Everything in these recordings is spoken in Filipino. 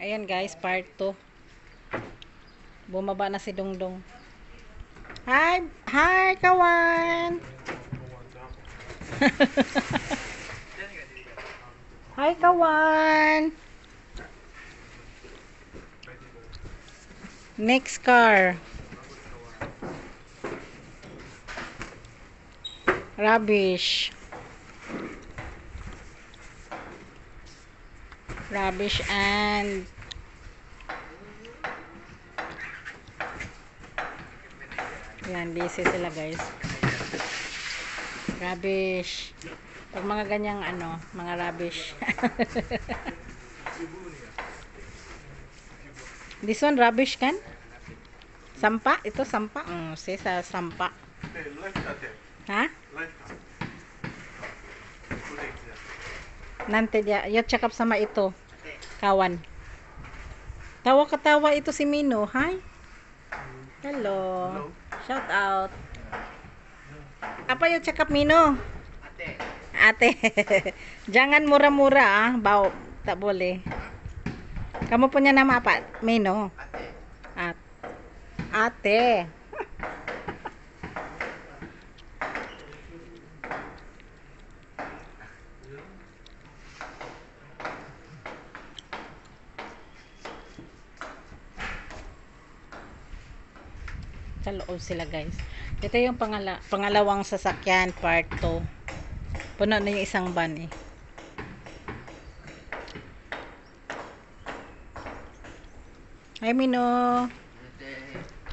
Ayan guys, part 2. Bumaba na si Dongdong. Hi! Hi, kawan! Hi, kawan! Next car. Rubbish. Rubbish and yan, busy sila guys. Rubbish. Pag mga ganyang mga rubbish. This one rubbish kan? Sampa? Ito sampa? Sa sampa. Ha? Nante dia. Yo check up sama ito. Kawan. Tawa-katawa ito si Mino. Hi. Hello. Shout out. Apa yung check up Mino? Ate. Jangan mura-mura Bau tak boleh. Kamu punya nama apa? Mino. Ate. Sa loob sila guys. Ito yung pangalawang sasakyan, part 2. Puno na yung isang van eh. Hi Mino.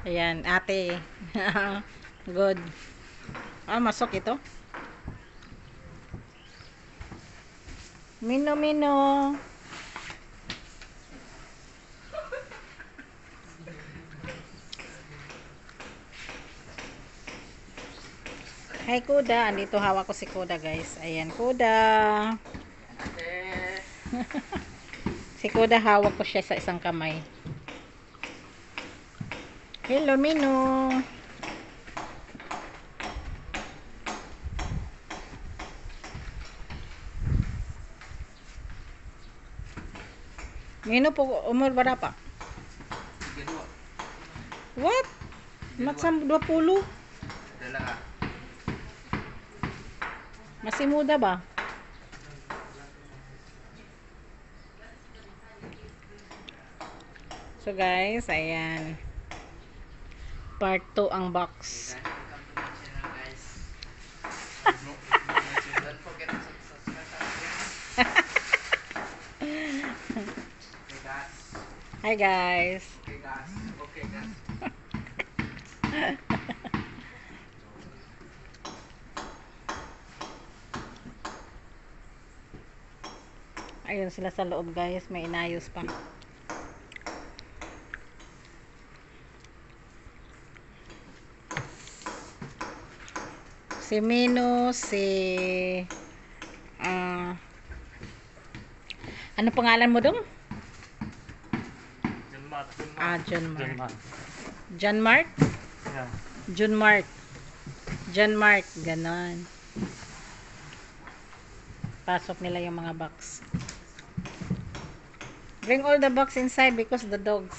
Ayan, ate. Good. Masok ito. Mino. Hi Kuda, andito hawak ko si Kuda guys. Ayan Kuda. Si Kuda hawak ko siya sa isang kamay. Hello Mino. Mino po umur berapa? 32. What? Maksam 20? Masih muda ba? So guys, ayan. Part 2 ang box. Hi guys. Okay guys. Ayun sila sa loob guys, may inayos pa. Si Mino, ano pangalan mo dong? John Mark? Yeah. John Mark, ganon. Pasok nila yung mga box. Bring all the box inside because the dogs.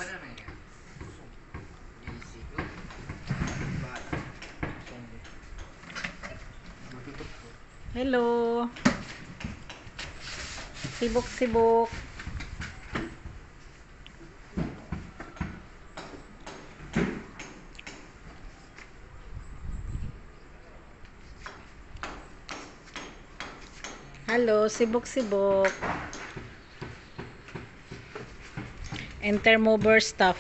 Hello. Sibuk. Hello, sibuk. Intermover stuff.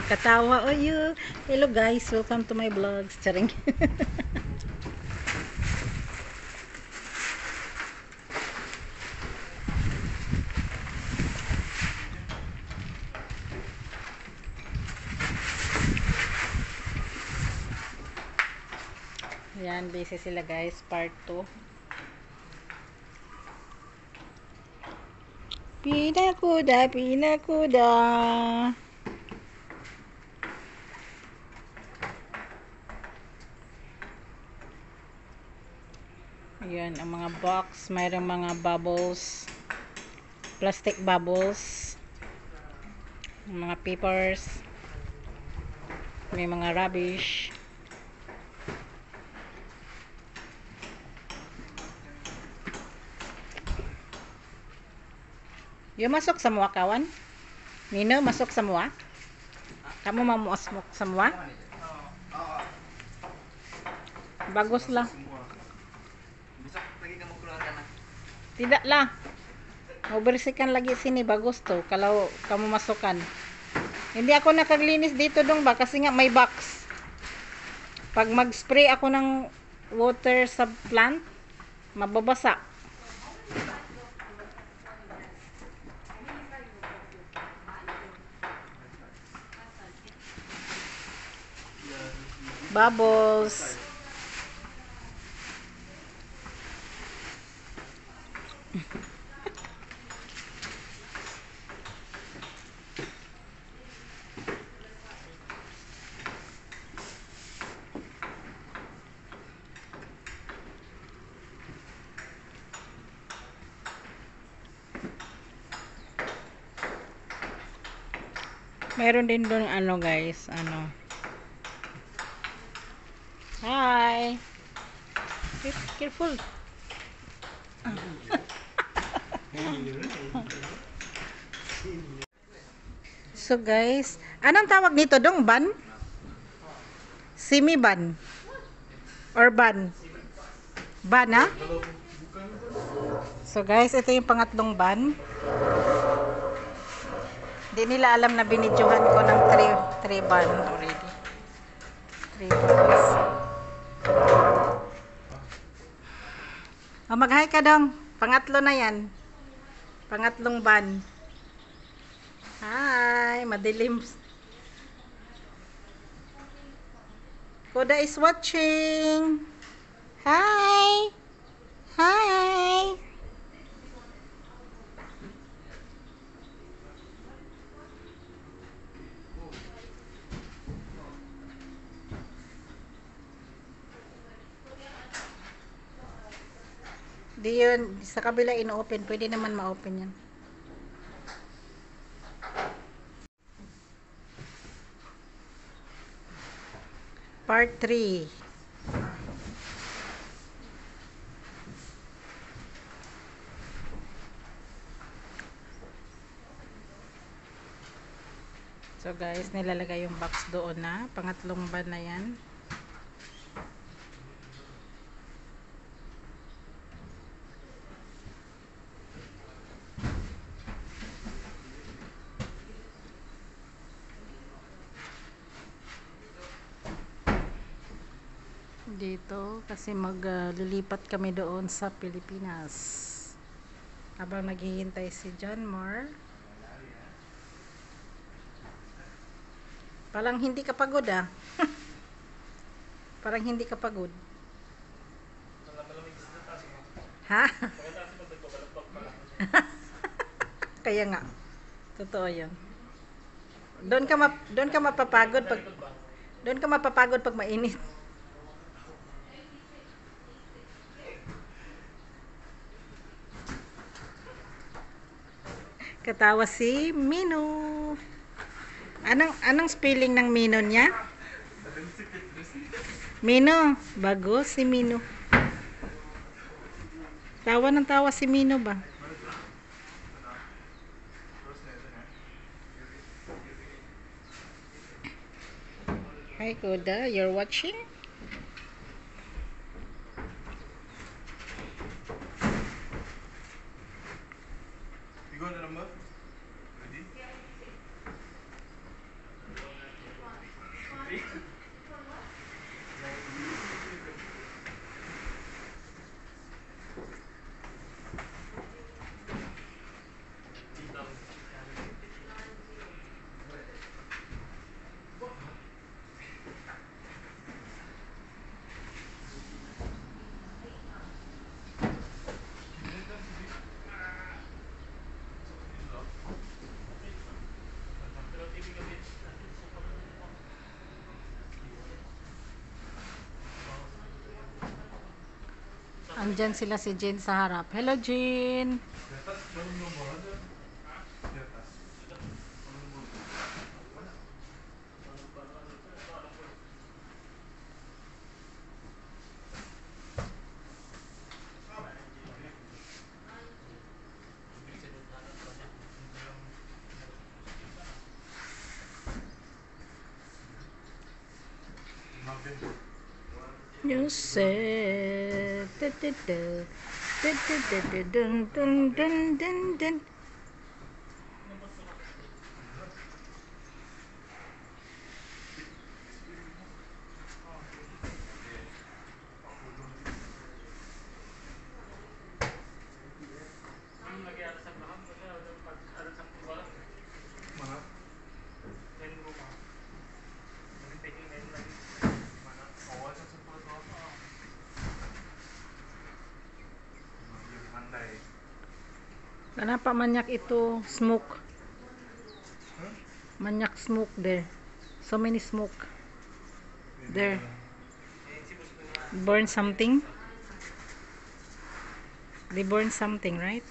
Katawa. Oh, you. Hello guys, welcome to my vlogs. Charing. Yan, busy sila guys, part 2. Pinakuda. Ayan, ang mga box, mayroong mga bubbles. plastic bubbles, mga papers, may mga rubbish. Yung masok sa muwa kawan? Nino, masok sa muwa? Kamu mamuasmok sa muwa? Bagus lah. Semua. Besok lagi kamu keluarkan lah. Tidak lah. Mau bersihkan lagi sini, bagus tuh kalau kamu masukkan. Hindi ako nakaglinis dito dong ba kasi nga may box. Pag mag-spray ako ng water sa plant, mababasa. Bubbles. Meron din doon ano guys, ano. Hi. Careful. So guys, anong tawag nito dong? Ban? Simi ban? Or ban? Ban ha? So guys, ito yung pangatlong ban. Hindi nila alam na binidyohan ko ng 3 ban already. 3 bans. Oh, mag-hi ka dong. Pangatlo na yan. Pangatlong ban. Hi, madilim. Koda is watching. Hi. Hi. Di yun, sa kabila ino-open. Pwede naman ma-open yan. Part 3. So guys, nilalagay yung box doon na. Pangatlong ban na yan. Dito kasi maglilipat kami doon sa Pilipinas habang naghihintay si John Moore. Parang hindi ka pagod ah. Parang hindi ka pagod. Ha? Kaya nga. Totoo 'yun. Doon ka mapapagod pag mainit. Katawa si Mino. Anong spelling ng Mino niya? Mino, bago si Mino. Tawa ng tawa si Mino ba? Hi Koda, you're watching? You go on the number? Ready? Andyan sila si Jean sa harap. Hello Jean. Dapat belum nomor. You said dun, dun, dun, dun, dun. Mana? Awal sa sepuluh tu apa? Yang handai. Kenapa manyak itu smoke? Huh? Manyak smoke there. So many smoke. There. Burn something. They burn something, right?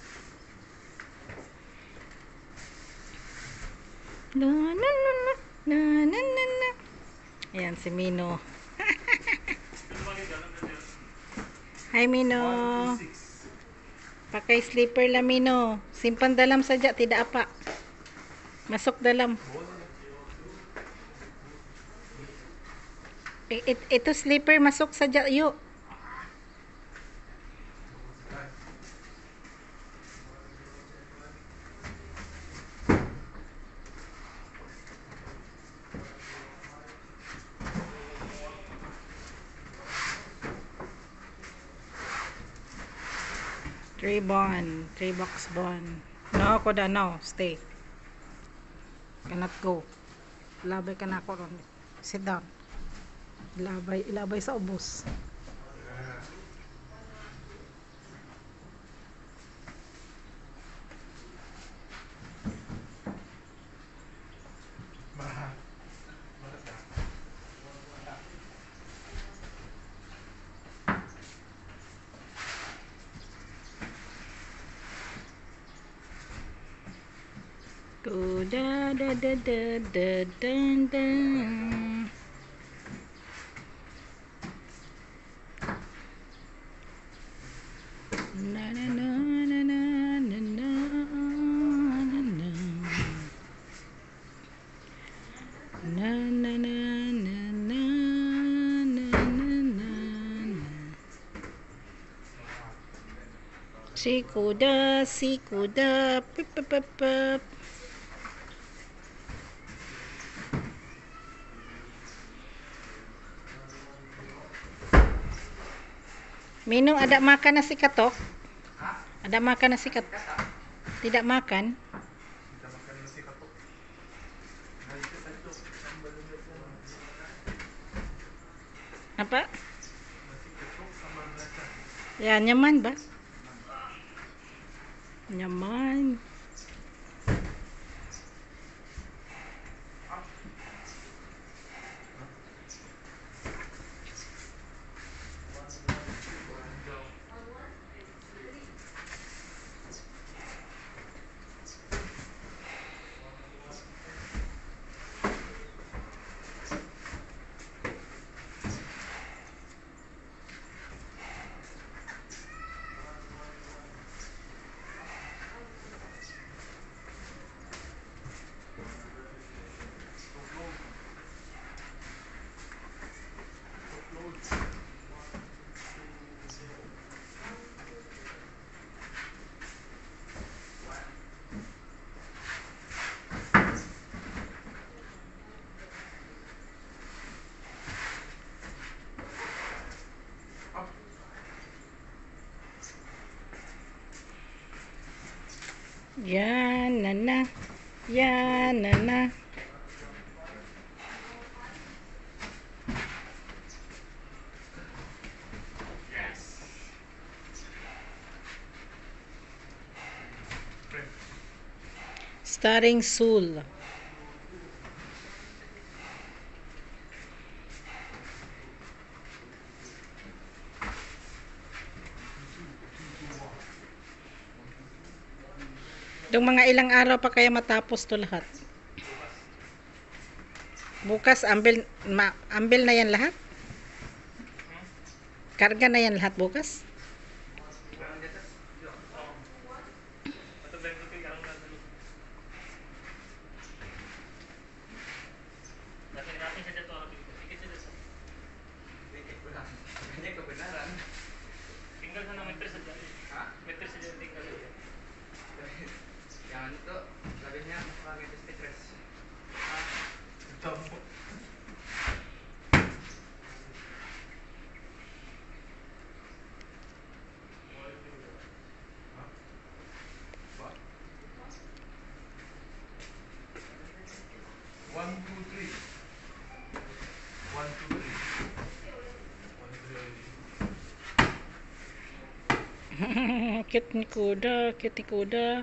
Na na na na na na na na. Ayan si Mino. Hi Mino. 126. Pakai slipper lah Mino. Simpan dalam saja, tidak apa. Masuk dalam. Itu slipper masuk saja yuk. Three bond. 3 box bond. No, ako da, no. Stay. Cannot go. Labay ka na ako ron. Sit down. Ilabay sa ubos. Mahal. Go da da da da da dun dun. Na na na na na na na na na. Na na na na na na na na. Si kuda, pip pip pip pip. Mino, ada makan nasi katok? Ada makan nasi katok? Tidak makan? Kita makan nasi katuk. Apa? Nasi katuk sama belacan. Ya, nyaman ba? Nyaman. Ya, nana. Ya, nana. Yes. Starring Sul. Yung mga ilang araw pa kaya matapos to lahat? Bukas ambil na yan lahat? Karga na yan lahat bukas? Cute ni Kuda. Cute ni Kuda.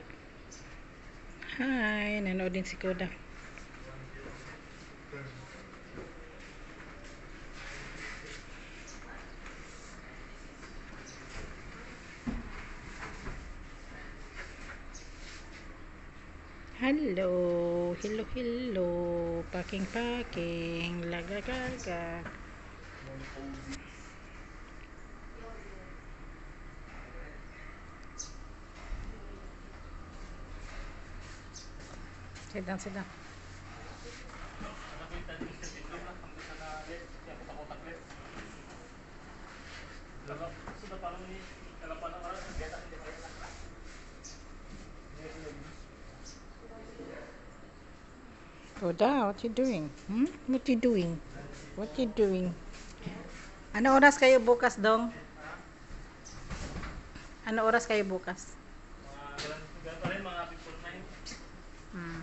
Hi. Nanood din si Kuda. Hello. Hello, hello. Packing, packing. Lagagaga. Sit down, sit down. Kuda, what you doing? Hmm? What you doing? What you doing? Ano oras kayo bukas, Dong? Ano oras kayo bukas? Ganun pa rin, mga 5:49. Hmm.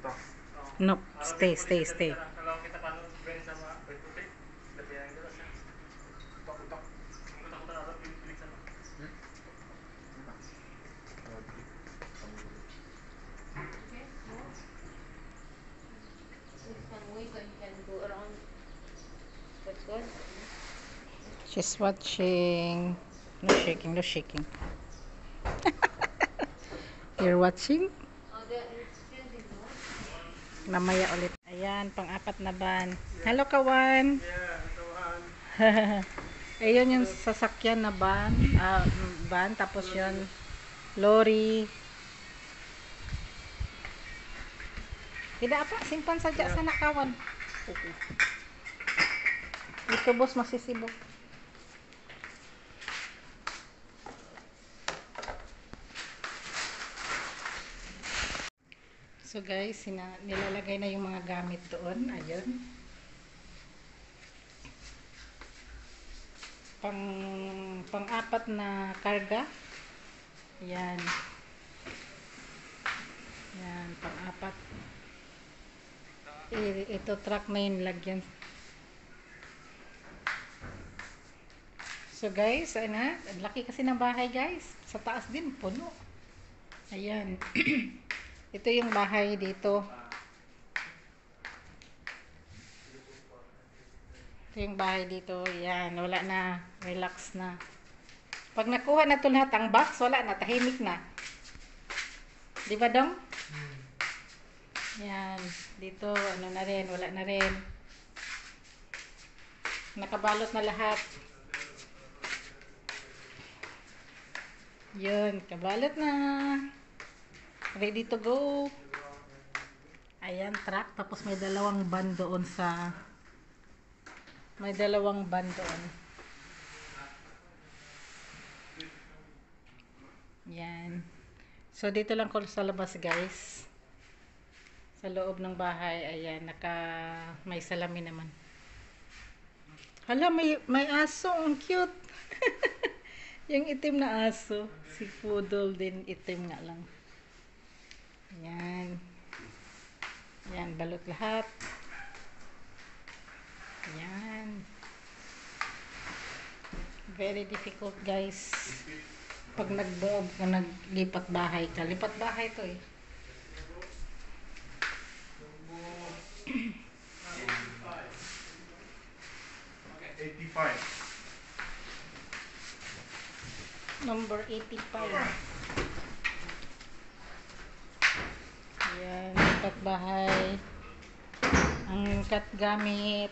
Utak. No, stay, stay, stay. Kalau kita paano Ben sama Ben Putih, lebih yang jelas ya. Utak. Utak-utak atau pilih sama. She's watching. No shaking, no shaking. You're watching? Mamaya ulit. Ayan, pang-apat na van. Hello, Kawan. Iya, kawan. Ayun yung sasakyan na van. Van, tapos yun, lorry. Tidak apa, simpan saja sana, Kawan. Ito, boss, masisibok. So guys, nilalagay na yung mga gamit doon. Ayun. Pang-apat na karga. Yan. Yan, pang-apat. Ito truck na yung lagyan. So guys, ano, ang laki kasi ng bahay guys. Sa taas din, puno. Ayan. Ito yung bahay dito. Ito yung bahay dito. Yan, wala na. Relax na. Pag nakuha na ito lahat ang box, wala na. Tahimik na. Di ba, Dong? Yan. Dito, ano na rin. Wala na rin. Nakabalot na lahat. Yun, kabalot na. Ready to go. Ayan, truck. Tapos may dalawang van doon sa... May dalawang van doon. Yan. So, dito lang ko sa labas, guys. Sa loob ng bahay. Ayan, may salamin naman. Hala, may aso. Ang cute. Yung itim na aso. Si Poodle din, itim nga lang. Yan. Yan, balot lahat. Yan. Very difficult, guys. Pag nagbuog ka, naglipat bahay ka. Lipat bahay to eh. Okay. 85. Number 85. Yan, lipat bahay. Ang kat gamit.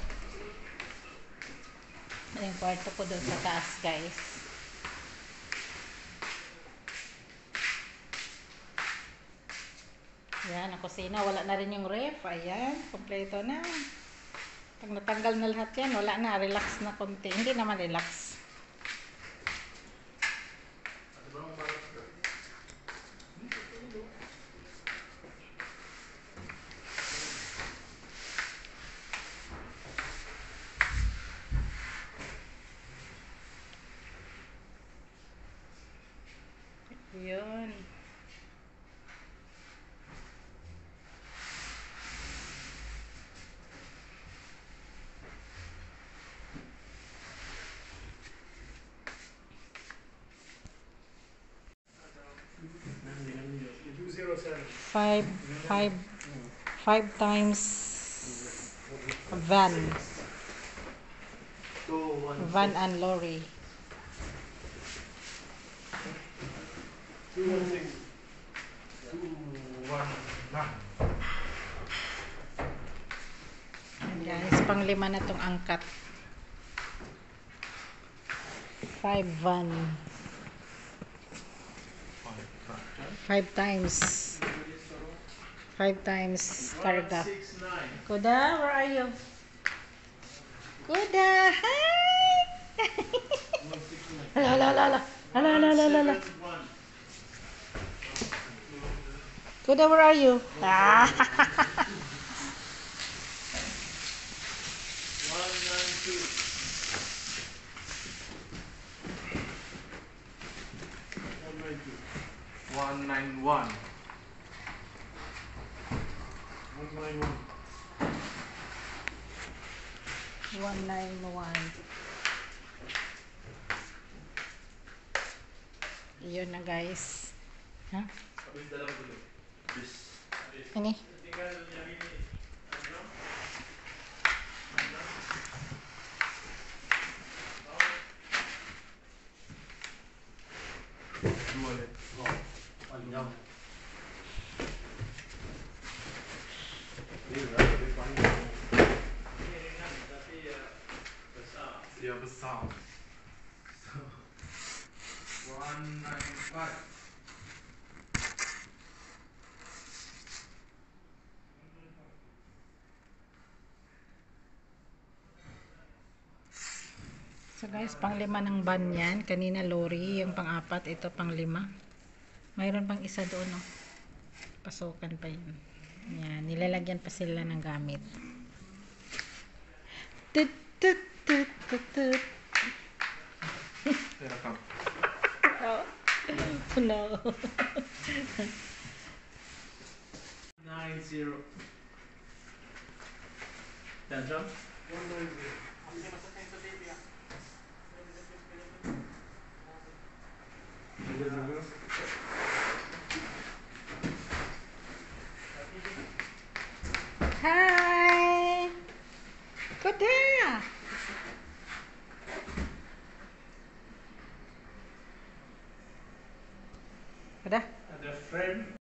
Yung kwarto ko doon sa taas, guys. Yan, ang kusina. Wala na rin yung ref. Ayan, kompleto na. Pag natanggal na lahat yan, wala na. Relax na konti. Hindi naman relax. Ayun. Five, five, 5 times van. Van and lorry. 216. 219. Ayan guys, pang-5 na tong angkat. 5 van. 5 times. 5 times karga. Kuda, where are you? Kuda, hi! Ala, ala, ala, ala. Ala, ala, ala, ala, ala. Kuda, where are you? Ah. 191. 191. Iyon na guys. Ha? Ini? Dia besar. So, 195. So guys, pang-5 ng van yan. Kanina lorry, yung pang-4, ito pang-5. Mayroon pang isa doon, no? Pasukan pa yun. Yan, nilalagyan pa sila ng gamit. Tut, tut, tut, tut, tut. Welcome. Oh, no. 90. Dan jam? Hi! Kuda! Kuda? Ada friend.